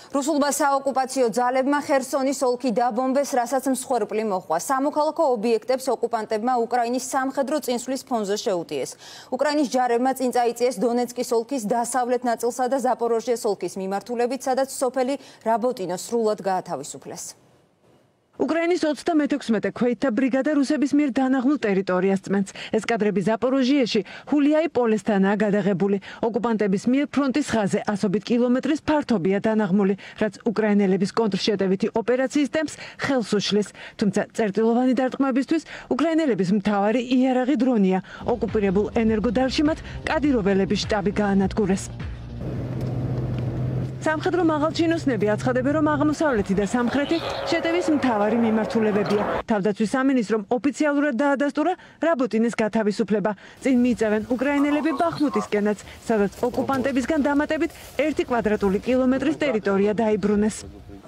რუსულმა საოკუპაციო ძალებმა ხერსონის ოლქი დაბომბეს, რასაც მსხვერპლი მოჰყვა. სამოქალაქო ობიექტებს ოკუპანტებმა უკრაინის სამხედრო წინსვლის ფონზე შეუტიეს. უკრაინის ჯარებმა წინ წაიწიეს დონეცკის ოლქის დასავლეთ ნაწილსა და ზაპოროჟიეს ოლქის მიმართულებით, სადაც სოფელი რაბოტინო სრულად გაათავისუფლეს. უკრაინის 36 ქვეითთა ბრიგადა რუსების მიერ დანაღმულ ტერიტორიას წმენს. ეს კადრები ზაპოროჟიეში ჰულიაი პოლესთანაა გადაღებული. ოკუპანტების მიერ ფრონტის ხაზზე ასობით კილომეტრის ფართობია დანაღმული, რაც უკრაინელების კონტრშეტევითი ოპერაციის ტემპს ხელს უშლის. თუმცა წერტილოვანი დარტყმებისთვის უკრაინელების მთავარი იარაღი დრონია. ოკუპირებულ ენერგოდარში მათ კადირობელების შტაბი გაანადგურეს. სამხედრო მაღალჩინოსნები აცხადებენ, რომ აღმოსავლეთი და სამხრეთი შეტევის მთავარი მიმართულებებია. თავდაცვის სამინისტრომ ოფიციალურად დაადასტურა რაბოტინეს გათავისუფლება. წინ მიიწევენ უკრაინელები ბახმუტისკენაც, სადაც ოკუპანტებისგან დამატებით 1 კვადრატული კილომეტრის ტერიტორია დაიბრუნეს.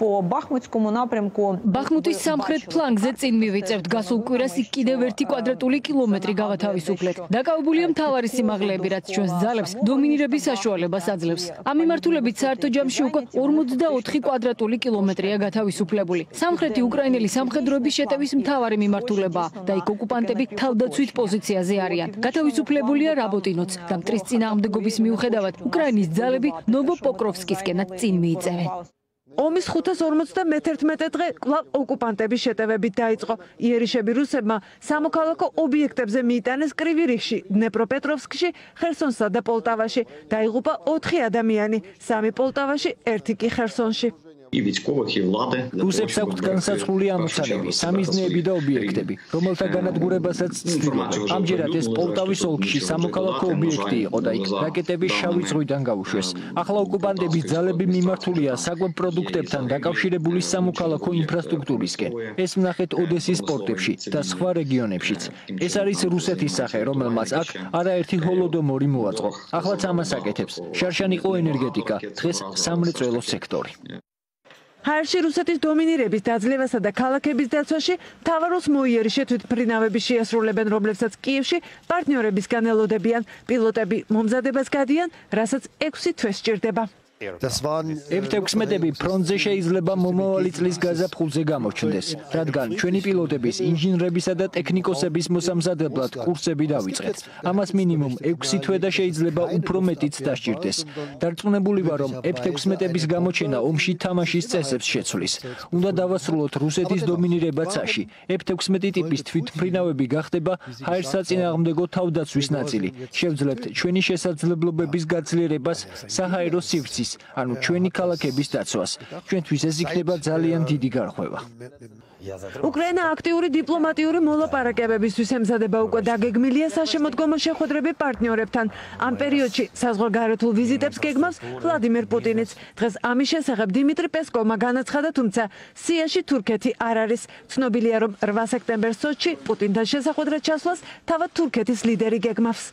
ბახმუტის სამხრეთ ფლანგზე წინ მივიწევთ. გასულ კვირას იქ კიდევ 1 კვადრატული კილომეტრი გავათავისუფლეთ. დაკავებულია მთავარი სიმაღლეები, რაც ჩვენს ძალებს დომინირების საშუალებას აძლევს. ამ მიმართულებით საერთო ჯამში უკვე 44 კვადრატული კილომეტრია გათავისუფლებული. სამხრეთი უკრაინელი სამხედროების შეტევის მთავარი მიმართულებაა და იქ ოკუპანტები თავდაცვით პოზიციაზე არიან. გათავისუფლებულია რაბოტინოც და მტრის წინააღმდეგობის მიუხედავად უკრაინის ძალები ნოვოპოკროვსკისკენაც წინ მიიწევენ. ომის 551 დღე კვლავ ოკუპანტების შეტევებით დაიწყო. იერიშები რუსებმა სამოქალაქო ობიექტებზე მიიტანეს კრივი-რიგში, დნეპროპეტროვსკში, ხერსონსა და პოლტავაში. დაიღუპა 4 ადამიანი, 3 პოლტავაში, 1 კი ხერსონში. რუსებს აქვთ განსაცვლელი ამოცანები, სამიზნეები და ობიექტები, რომელთა განადგურებასაც ცდილობენ. ამჯერად ეს პოლტავის ოლქში სამოქალაქო ობიექტი იყო და იქ რაკეტების შავი ზღვიდან გაუშვეს. ახლა ოკუპანტების ძალები მიმართულია საკვებ პროდუქტებთან დაკავშირებული სამოქალაქო ინფრასტრუქტურისკენ. ეს ვნახეთ ოდესის პორტებში და სხვა რეგიონებშიც. ეს არის რუსეთის სახე, რომელმაც აქ არაერთი ჰოლოდომორი მოაწყო. ახლაც ამას აკეთებს. შარშან იყო ენერგეტიკა, დღეს სამრეწველო სექტორი. ჰაერში რუსეთის დომინირების დაძლევასა და ქალაქების დაცვაში მთავარ როლს მოიერიშე თვითმფრინავები შეასრულებენ, რომლებსაც კიევში პარტნიორებისგან ელოდებიან. პილოტები მომზადებას გადიან, რასაც 6 თვე სჭირდება. F-16-ები ფრონტზე შეიძლება მომავალი წლის გაზაფხულზე გამოჩნდეს, რადგან ჩვენი პილოტების, ინჟინრებისა და ტექნიკოსების მოსამზადებლად კურსები დავიწყეთ. ამას მინიმუმ 6 თვე და შეიძლება უფრო მეტიც დასჭირდეს. დარწმუნებული ვარ, რომ F-16-ების გამოჩენა ომში თამაშის წესებს შეცვლის. უნდა დავასრულოთ რუსეთის დომინირება ცაში. F-16 ტიპის თვითმფრინავები გახდება ჰაერსაწინააღმდეგო თავდაცვის ნაწილი. შევძლებთ ჩვენი შესაძლებლობების გაძლიერებას საჰაერო სივრცის, ანუ ჩვენი ქალაქების დაცვას. ჩვენთვის ეს იქნება ძალიან დიდი გარღვევა. უკრაინა აქტიური დიპლომატიური მოლაპარაკებებისთვის ემზადება უკვე დაგეგმილია საშემოდგომო შეხვედრები პარტნიორებთან. ამ პერიოდში საზღვარგარეთულ ვიზიტებს გეგმავს ვლადიმერ პუტინიც. დღეს ამის შესახებ დიმიტრი პესკოვმა განაცხადა, თუმცა სიაში თურქეთი არ არის. ცნობილია, რომ 8 სექტემბერს სოჩში პუტინთან შესახვედრად ჩასვლას თავად თურქეთის ლიდერი გეგმავს.